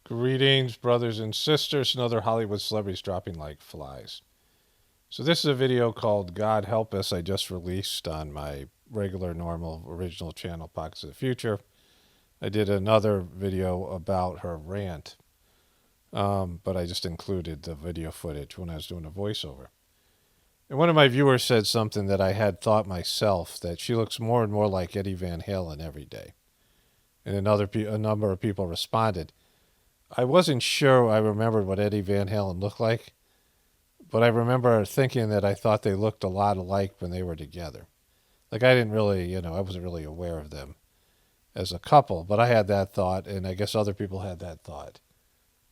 Greetings, brothers and sisters, and other Hollywood celebrities dropping like flies. So, this is a video called God Help Us I just released on my regular, normal, original channel, Pockets of the Future. I did another video about her rant, but I just included the video footage when I was doing a voiceover. And one of my viewers said something that I had thought myself, that she looks more and more like Eddie Van Halen every day. And a number of people responded. I wasn't sure I remembered what Eddie Van Halen looked like, but I remember thinking that I thought they looked a lot alike when they were together. Like I didn't really, I wasn't really aware of them as a couple, but I had that thought, and I guess other people had that thought.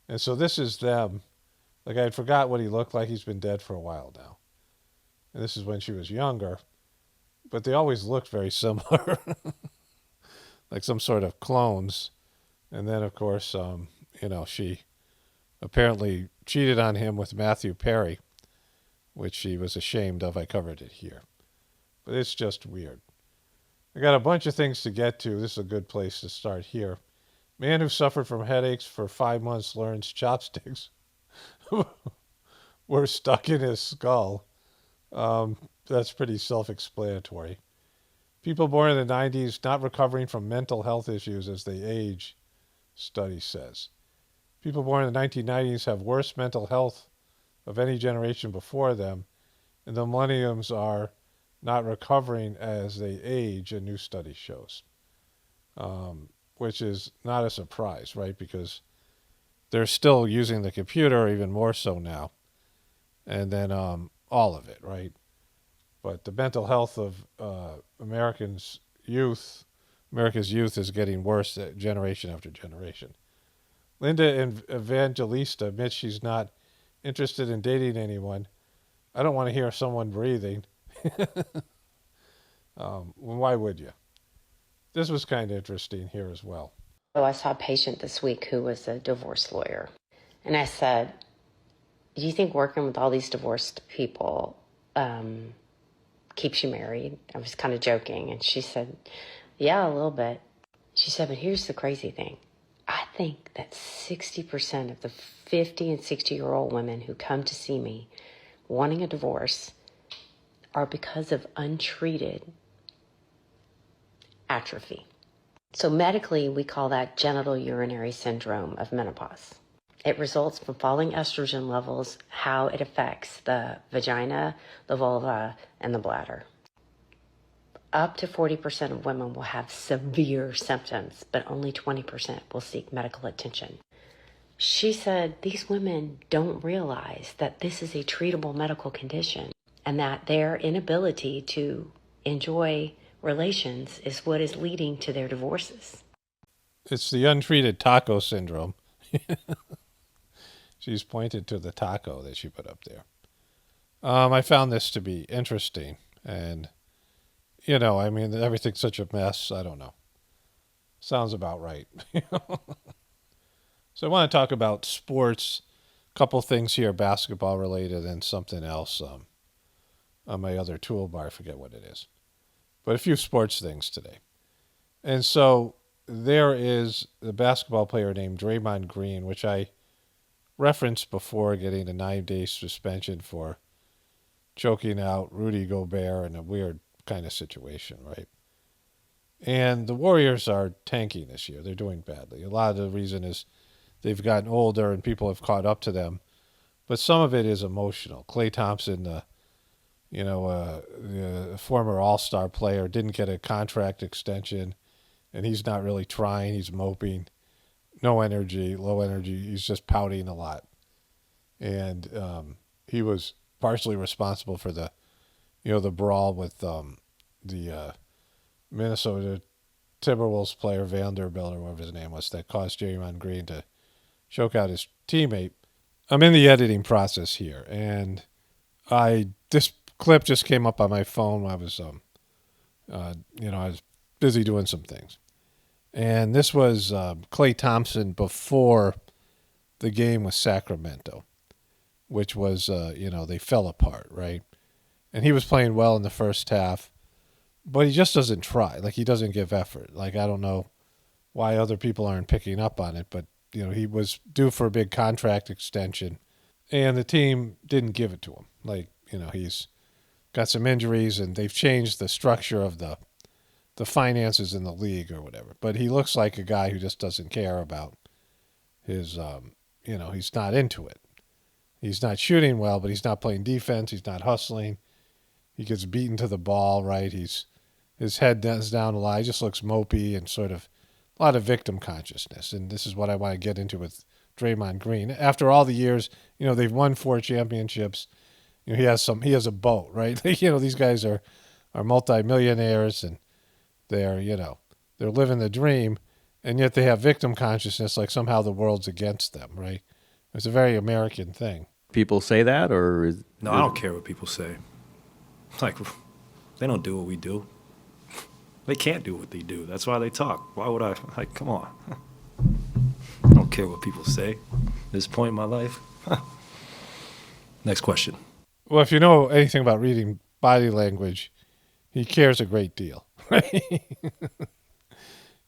And so this is them. Like I forgot what he looked like. He's been dead for a while now. And this is when she was younger, but they always looked very similar, like some sort of clones. And then, of course, she apparently cheated on him with Matthew Perry, which she was ashamed of. I covered it here. But it's just weird. I got a bunch of things to get to. This is a good place to start here. Man who suffered from headaches for 5 months learns chopsticks were stuck in his skull. That's pretty self-explanatory. People born in the 90s not recovering from mental health issues as they age, study says. People born in the 1990s have worse mental health of any generation before them, and the millenniums are not recovering as they age, a new study shows. Which is not a surprise, right? Because they're still using the computer even more so now. And then all of it, right? But the mental health of America's youth is getting worse generation after generation. Linda Evangelista admits she's not interested in dating anyone. I don't want to hear someone breathing. Why would you? This was kind of interesting here as well. So I saw a patient this week who was a divorce lawyer. And I said, do you think working with all these divorced people keeps you married? I was kind of joking. And she said, yeah, a little bit. She said, but here's the crazy thing. I think that 60% of the 50 and 60-year-old women who come to see me wanting a divorce are because of untreated atrophy. So medically, we call that genital urinary syndrome of menopause. It results from falling estrogen levels, how it affects the vagina, the vulva, and the bladder. Up to 40% of women will have severe symptoms, but only 20% will seek medical attention. She said these women don't realize that this is a treatable medical condition and that their inability to enjoy relations is what is leading to their divorces. It's the untreated taco syndrome. She's pointed to the taco that she put up there. I found this to be interesting. And, everything's such a mess. I don't know. Sounds about right. So I want to talk about sports. A couple things here, basketball related, and something else on my other toolbar. I forget what it is. But a few sports things today. And so there is a basketball player named Draymond Green, which I referenced before, getting a 9-day suspension for choking out Rudy Gobert in a weird kind of situation, right? And the Warriors are tanking this year. They're doing badly. A lot of the reason is they've gotten older and people have caught up to them. But some of it is emotional. Klay Thompson, the former All-Star player, didn't get a contract extension, and he's not really trying. He's moping. No energy, low energy. He's just pouting a lot. And he was partially responsible for the brawl with the Minnesota Timberwolves player Vanderbilt, or whatever his name was, that caused Draymond Green to choke out his teammate. I'm in the editing process here, and this clip just came up on my phone when I was I was busy doing some things. And this was Klay Thompson before the game with Sacramento, which was, they fell apart, right? And he was playing well in the first half, but he just doesn't try. Like, he doesn't give effort. Like, I don't know why other people aren't picking up on it, but he was due for a big contract extension, and the team didn't give it to him. Like, he's got some injuries, and they've changed the structure of the finances in the league or whatever. But he looks like a guy who just doesn't care about his, he's not into it. He's not shooting well, but he's not playing defense. He's not hustling. He gets beaten to the ball, right? His head is down a lot. He just looks mopey and sort of a lot of victim consciousness. And this is what I want to get into with Draymond Green. After all the years, they've won 4 championships. He has a boat, right? These guys are multimillionaires, and they're living the dream, and yet they have victim consciousness, like somehow the world's against them, right? It's a very American thing. People say that, or no, I don't care what people say. Like, they don't do what we do. They can't do what they do. That's why they talk. Why would I? Like, come on. I don't care what people say at this point in my life. Next question. Well, if you know anything about reading body language, he cares a great deal.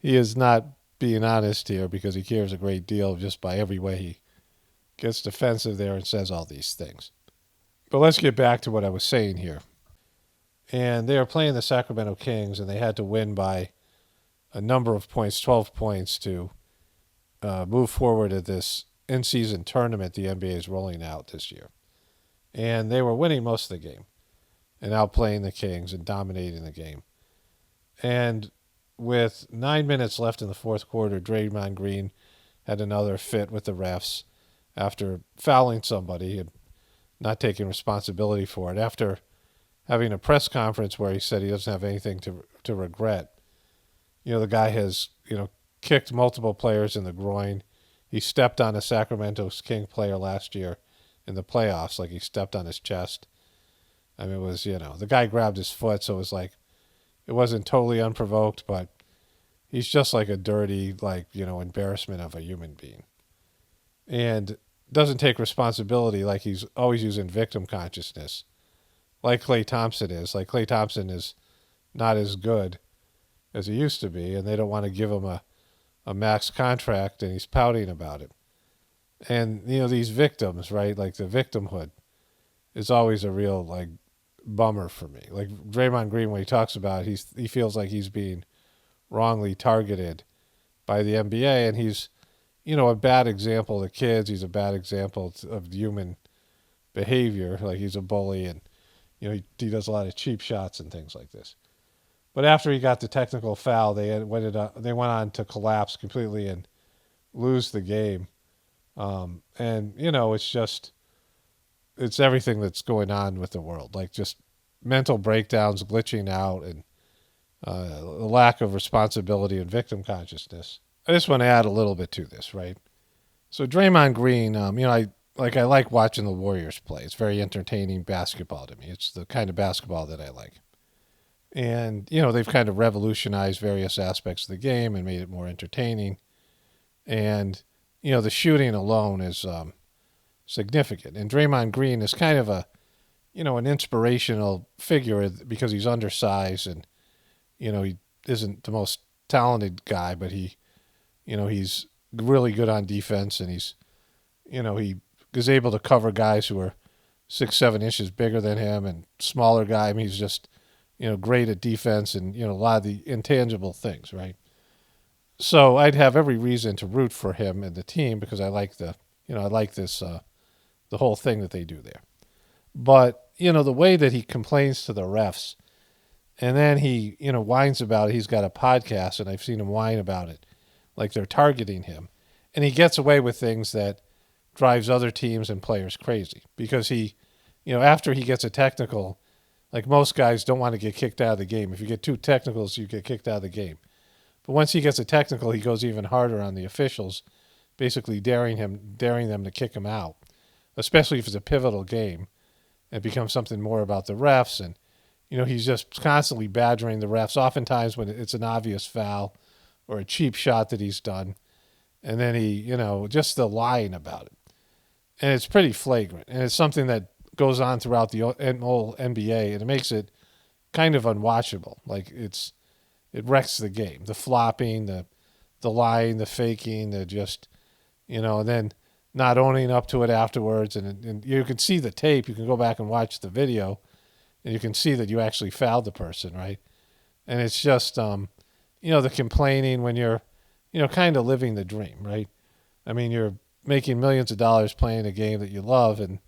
He is not being honest here, because he cares a great deal just by every way he gets defensive there and says all these things. But let's get back to what I was saying here. And they are playing the Sacramento Kings, and they had to win by a number of points, 12 points, to move forward at this in-season tournament the NBA is rolling out this year. And they were winning most of the game and outplaying the Kings and dominating the game. And with 9 minutes left in the fourth quarter, Draymond Green had another fit with the refs after fouling somebody and not taking responsibility for it. After having a press conference where he said he doesn't have anything to regret. The guy has, kicked multiple players in the groin. He stepped on a Sacramento King player last year in the playoffs, like he stepped on his chest. I mean, it was, the guy grabbed his foot, so it was like, it wasn't totally unprovoked, but he's just like a dirty, embarrassment of a human being. And doesn't take responsibility, like he's always using victim consciousness, like Klay Thompson is. Like, Klay Thompson is not as good as he used to be, and they don't want to give him a max contract, and he's pouting about it. And, these victims, right, like the victimhood is always a real, bummer for me. Like Draymond Green, when he talks about it, he feels like he's being wrongly targeted by the NBA, and he's, a bad example to kids. He's a bad example of human behavior. Like, he's a bully, and he does a lot of cheap shots and things like this. But after he got the technical foul, they went on to collapse completely and lose the game. And it's everything that's going on with the world, like just mental breakdowns, glitching out, and a lack of responsibility and victim consciousness. I just want to add a little bit to this, right? So Draymond Green, I like watching the Warriors play. It's very entertaining basketball to me. It's the kind of basketball that I like. And, they've kind of revolutionized various aspects of the game and made it more entertaining. And, the shooting alone is significant. And Draymond Green is kind of an inspirational figure because he's undersized and, he isn't the most talented guy, but he's really good on defense, and he is able to cover guys who are 6-7 inches bigger than him and smaller guy. I mean, he's just, great at defense and, a lot of the intangible things, right? So I'd have every reason to root for him and the team because I like the whole thing that they do there. But, the way that he complains to the refs, and then he, whines about it. He's got a podcast, and I've seen him whine about it, like they're targeting him. And he gets away with things that drives other teams and players crazy because he, after he gets a technical, like most guys don't want to get kicked out of the game. If you get 2 technicals, you get kicked out of the game. But once he gets a technical, he goes even harder on the officials, basically daring them to kick him out, especially if it's a pivotal game. It becomes something more about the refs, and he's just constantly badgering the refs, oftentimes when it's an obvious foul or a cheap shot that he's done. And then he, just the lying about it. And it's pretty flagrant. And it's something that goes on throughout the whole NBA, and it makes it kind of unwatchable. Like, it wrecks the game. The flopping, the lying, the faking, the just, and then not owning up to it afterwards. And you can see the tape. You can go back and watch the video, and you can see that you actually fouled the person, right? And it's just, the complaining when you're, kind of living the dream, right? I mean, you're making millions of dollars playing a game that you love, and,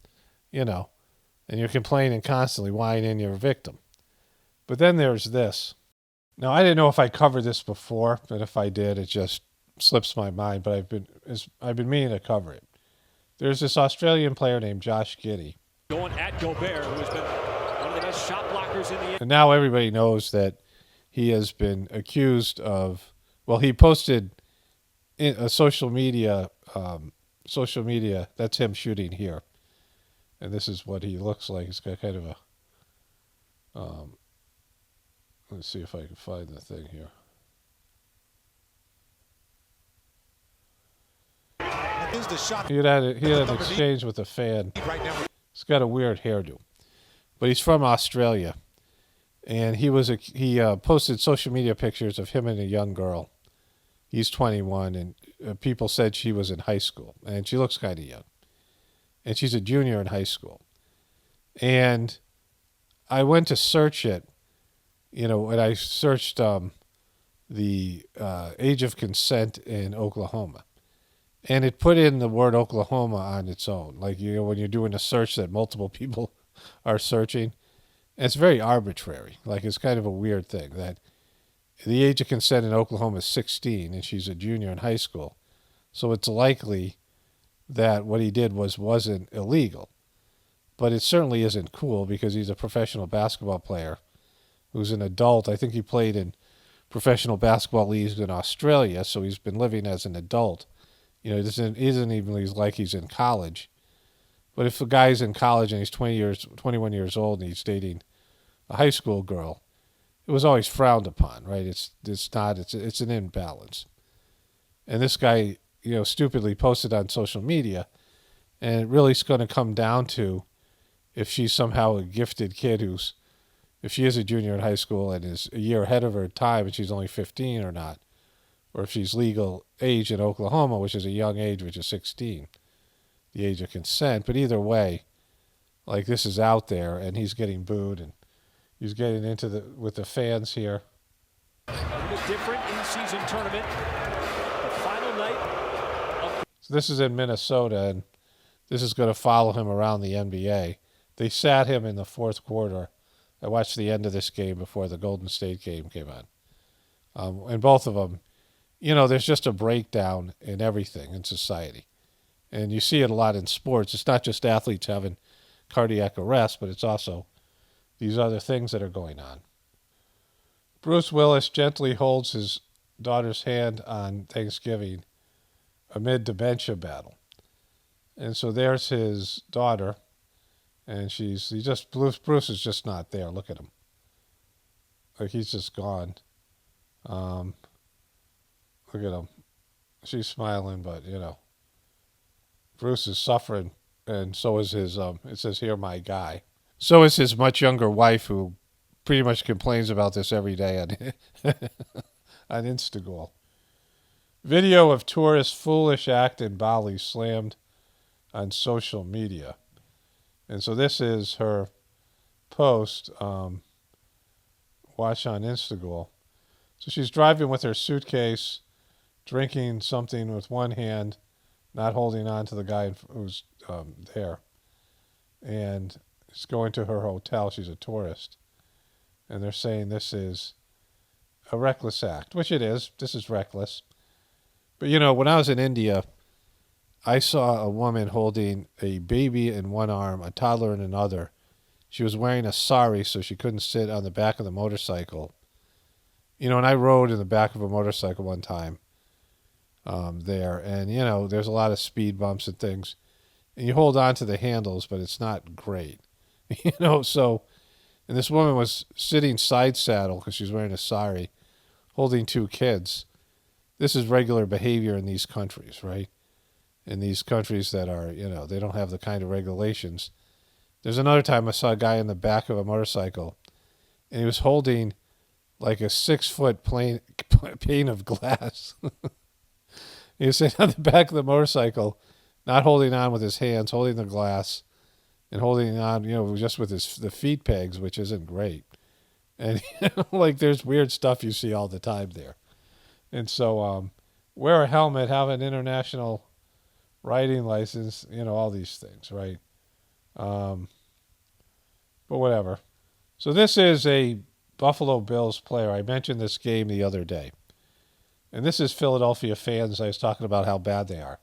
and you're complaining constantly, whining you're a victim. But then there's this. Now, I didn't know if I covered this before, but if I did, it just slips my mind. But I've been meaning to cover it. There's this Australian player named Josh Giddy. Going at Gobert, who has been one of the best shot blockers in the. And now everybody knows that he has been accused of. Well, he posted in a social media. That's him shooting here, and this is what he looks like. He's got kind of a. Let's see if I can find the thing here. He had an exchange with a fan. He's got a weird hairdo, but he's from Australia, and he posted social media pictures of him and a young girl. He's 21, and people said she was in high school, and she looks kind of young, and she's a junior in high school. And I went to search it, and I searched the age of consent in Oklahoma. And it put in the word Oklahoma on its own. Like, when you're doing a search that multiple people are searching, it's very arbitrary. Like, it's kind of a weird thing that the age of consent in Oklahoma is 16, and she's a junior in high school. So it's likely that what he did wasn't illegal. But it certainly isn't cool because he's a professional basketball player who's an adult. I think he played in professional basketball leagues in Australia, so he's been living as an adult. It isn't even like he's in college. But if a guy's in college and he's 21 years old and he's dating a high school girl, it was always frowned upon, right? It's an imbalance. And this guy, stupidly posted on social media, and it really is going to come down to if she's somehow a gifted kid if she is a junior in high school and is a year ahead of her time and she's only 15 or not. Or if she's legal age in Oklahoma, which is a young age, which is 16, the age of consent. But either way, like, this is out there, and he's getting booed, and he's getting into with the fans here. A different in-season tournament. The final night. So this is in Minnesota, and this is going to follow him around the NBA. They sat him in the fourth quarter. I watched the end of this game before the Golden State game came on. And both of them, there's just a breakdown in everything in society. And you see it a lot in sports. It's not just athletes having cardiac arrest, but it's also these other things that are going on. Bruce Willis gently holds his daughter's hand on Thanksgiving amid dementia battle. And so there's his daughter, and Bruce is just not there. Look at him. Like, he's just gone. Look at him. She's smiling, but, Bruce is suffering, and so is his, it says here, my guy. So is his much younger wife, who pretty much complains about this every day on Instagram. Video of tourist's foolish act in Bali slammed on social media. And so this is her post, watch on Instagram. So she's driving with her suitcase, drinking something with one hand, not holding on to the guy who's there. And she's going to her hotel. She's a tourist. And they're saying this is a reckless act, which it is. This is reckless. But, when I was in India, I saw a woman holding a baby in one arm, a toddler in another. She was wearing a sari, so she couldn't sit on the back of the motorcycle. And I rode in the back of a motorcycle one time there. And, there's a lot of speed bumps and things. And you hold on to the handles, but it's not great. So, and this woman was sitting side saddle because she's wearing a sari, holding two kids. This is regular behavior in these countries, right? In these countries that are, they don't have the kind of regulations. There's another time I saw a guy in the back of a motorcycle, and he was holding like a 6-foot pane of glass. He was sitting on the back of the motorcycle, not holding on with his hands, holding the glass, and holding on, just with the feet pegs, which isn't great. And like there's weird stuff you see all the time there. And so wear a helmet, have an international riding license, all these things, right? But whatever. So this is a Buffalo Bills player. I mentioned this game the other day. And this is Philadelphia fans. I was talking about how bad they are.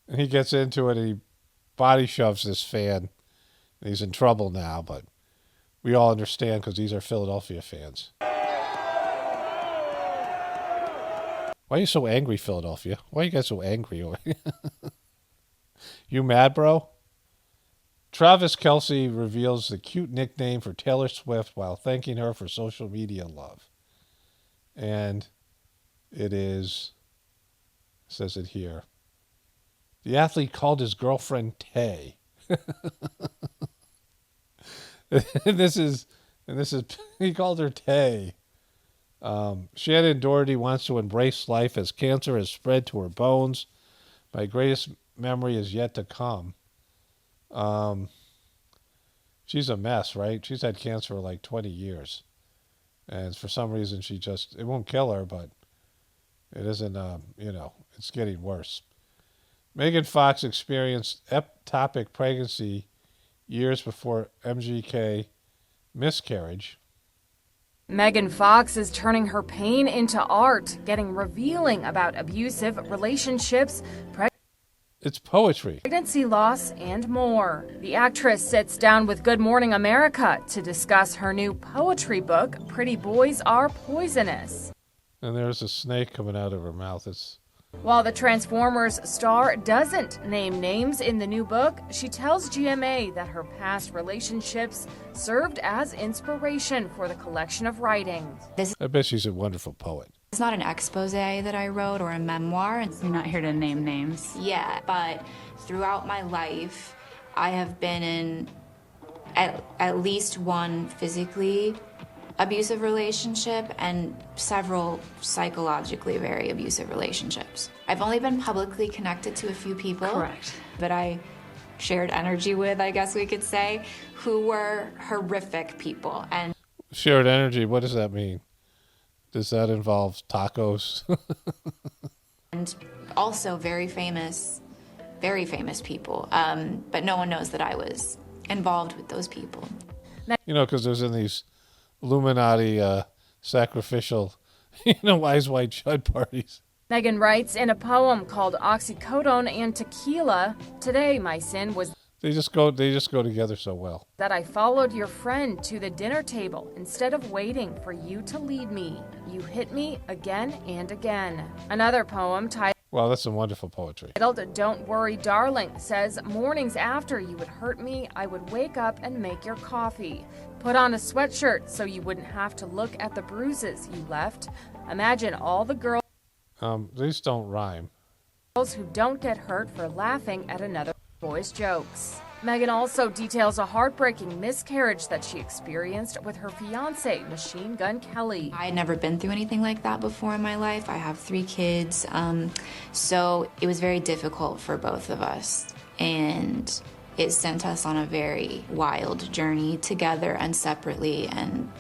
And he gets into it and he body shoves this fan. And he's in trouble now, but we all understand because these are Philadelphia fans. Why are you so angry, Philadelphia? Why are you guys so angry? You mad, bro? Travis Kelce reveals the cute nickname for Taylor Swift while thanking her for social media love. And it says it here. The athlete called his girlfriend Tay. and this is he called her Tay. Shannon Doherty wants to embrace life as cancer has spread to her bones. My greatest memory is yet to come. She's a mess, right? She's had cancer for like 20 years. And for some reason it won't kill her, but it isn't, it's getting worse. Megan Fox experienced ectopic pregnancy years before MGK miscarriage. Megan Fox is turning her pain into art, getting revealing about abusive relationships, It's poetry. pregnancy loss, and more. The actress sits down with Good Morning America to discuss her new poetry book, Pretty Boys Are Poisonous. And there's a snake coming out of her mouth. While the Transformers star doesn't name names in the new book, she tells GMA that her past relationships served as inspiration for the collection of writings. I bet she's a wonderful poet. It's not an expose that I wrote or a memoir. You're not here to name names. Yeah, but throughout my life, I have been in at least one physically abusive relationship and several psychologically very abusive relationships. I've only been publicly connected to a few people. Correct. That I shared energy with, I guess we could say, who were horrific people. And Shared energy, what does that mean? Does that involve tacos? and also very famous people. But no one knows that I was involved with those people. Because there's in these Illuminati sacrificial, Wise White Shut parties. Megan writes in a poem called Oxycodone and Tequila, "Today my sin was They just go together so well. that I followed your friend to the dinner table instead of waiting for you to lead me. You hit me again and again." Another poem Wow, that's some wonderful poetry. titled "Don't Worry, Darling" says, "Mornings after you would hurt me, I would wake up and make your coffee. Put on a sweatshirt so you wouldn't have to look at the bruises you left. Imagine all the girls These don't rhyme. who don't get hurt for laughing at another boy's jokes." Megan also details a heartbreaking miscarriage that she experienced with her fiance, Machine Gun Kelly. I had never been through anything like that before in my life. I have 3 kids, so it was very difficult for both of us. And it sent us on a very wild journey together and separately and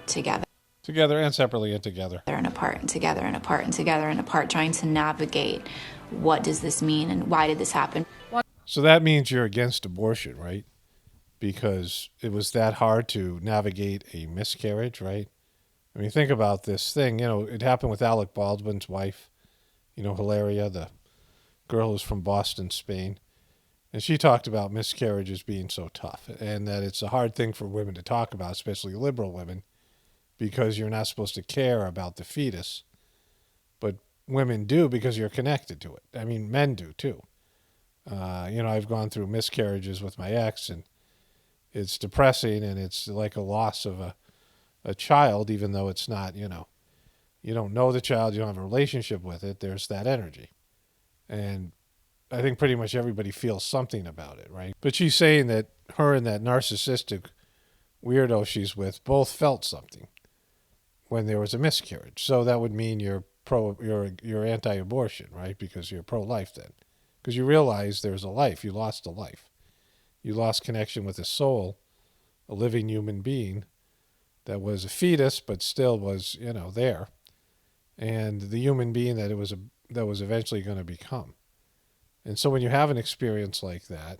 together. Together and separately and together. And apart and together and apart and together and apart, trying to navigate what does this mean and why did this happen. So that means you're against abortion, right? Because it was that hard to navigate a miscarriage, right? I mean, think about this thing. It happened with Alec Baldwin's wife, Hilaria, the girl who's from Boston, Spain. And she talked about miscarriages being so tough and that it's a hard thing for women to talk about, especially liberal women, because you're not supposed to care about the fetus. But women do because you're connected to it. I mean, men do too. I've gone through miscarriages with my ex, and it's depressing, and it's like a loss of a child, even though it's not, you don't know the child, you don't have a relationship with it. There's that energy. And I think pretty much everybody feels something about it, right? But she's saying that her and that narcissistic weirdo she's with both felt something when there was a miscarriage. So that would mean you're anti-abortion, right? Because you're pro-life then. Because you realize there's a life. You lost a life. You lost connection with a soul, a living human being that was a fetus but still was, there. And the human being that that was eventually going to become. And so when you have an experience like that,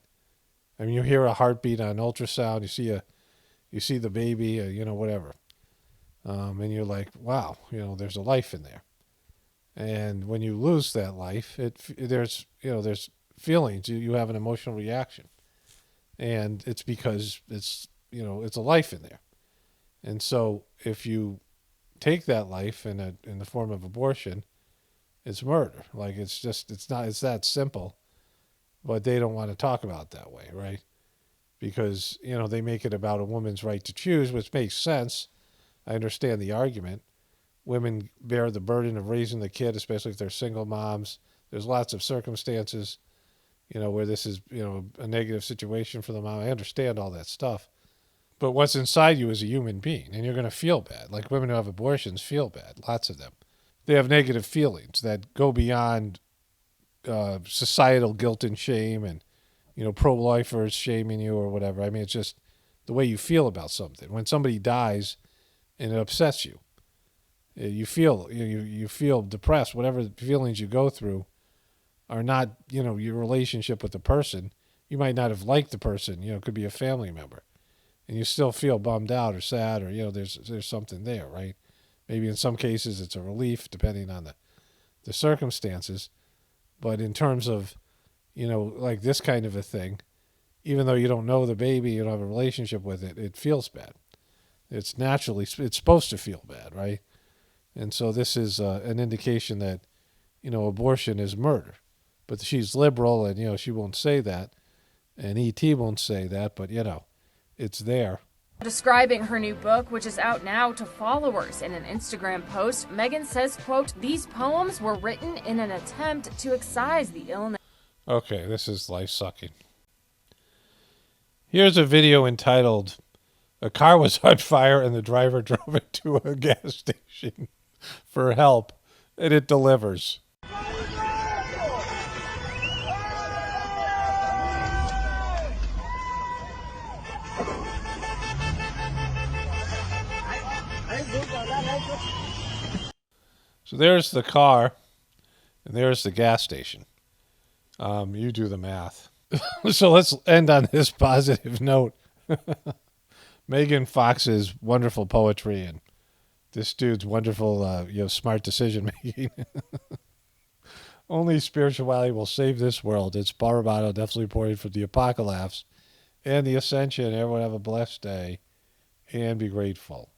I mean, you hear a heartbeat on ultrasound, you see the baby, whatever. And you're like, wow, there's a life in there. And when you lose that life, there's feelings. You have an emotional reaction, and it's because it's a life in there. And so if you take that life in the form of abortion, it's murder. Like it's that simple, but they don't want to talk about it that way, right? Because they make it about a woman's right to choose, which makes sense. I understand the argument. Women bear the burden of raising the kid, especially if they're single moms. There's lots of circumstances, where this is, a negative situation for the mom. I understand all that stuff. But what's inside you is a human being, and you're going to feel bad. Like women who have abortions feel bad, lots of them. They have negative feelings that go beyond societal guilt and shame and, pro-lifers shaming you or whatever. I mean, it's just the way you feel about something. When somebody dies and it upsets you, you feel depressed. Whatever feelings you go through are not, your relationship with the person. You might not have liked the person, it could be a family member. And you still feel bummed out or sad or, there's something there, right? Maybe in some cases it's a relief depending on the circumstances. But in terms of, like this kind of a thing, even though you don't know the baby, you don't have a relationship with it, it feels bad. It's supposed to feel bad, right? And so this is an indication that, abortion is murder. But she's liberal and, she won't say that. And E.T. won't say that, but, it's there. Describing her new book, which is out now, to followers in an Instagram post, Megan says, quote, "These poems were written in an attempt to excise the illness." Okay, this is life sucking. Here's a video entitled, "A car was on fire and the driver drove it to a gas station for help, and it delivers." So there's the car, and there's the gas station. You do the math. So let's end on this positive note. Megan Fox's wonderful poetry and this dude's wonderful, smart decision making. Only spirituality will save this world. It's Paul Romano, definitely reporting for the Apocalypse and the Ascension. Everyone have a blessed day and be grateful.